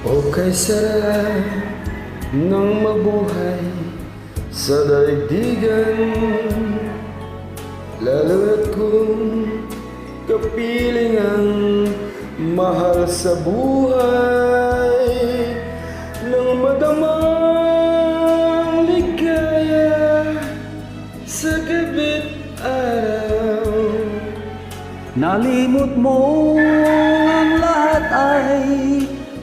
Okay, sarap ng mabuhay sa daigdigan, lalo't kung kapiling ang mahal sa buhay, nang madamang ligaya sa gabit araw. Nalimot mo ang lahat ay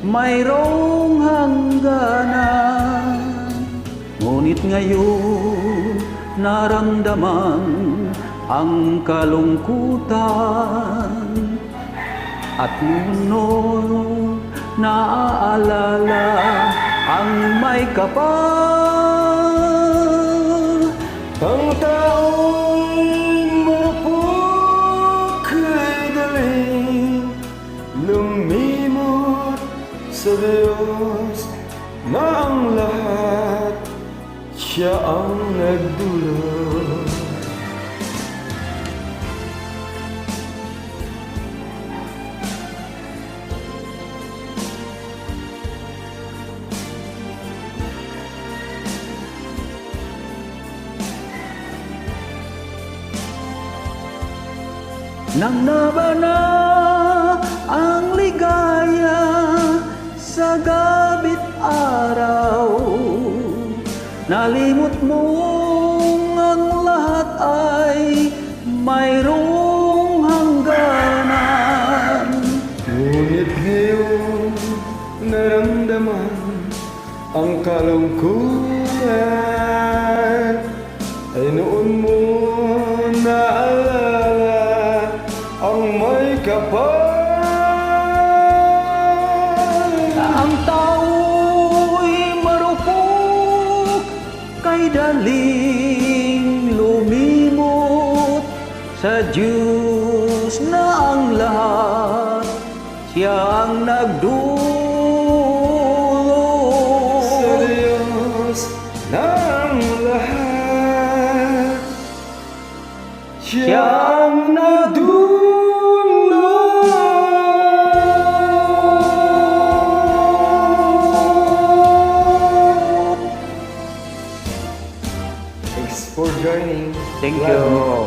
mayroong hangganan, ngunit ngayon naramdaman ang kalungkutan, at noon naaalala ang may kapal. Ang taong marupok ay daling lumimot sa Diyos na ang lahat siya ang nagdulot. Nang nabana ang ligaya sa gabit araw, nalimot mo ang lahat ay mayroong hangganan. Ngunit ngayon naramdaman ang kalungkutan, ay noon mo naalala ang may kapal. Ang tao'y marupok, kay daling lumimot sa Diyos na ang lahat siya ang nagdulot. Sa Diyos na ang lahat siya ang nagdulot. Thanks for joining. Thank you.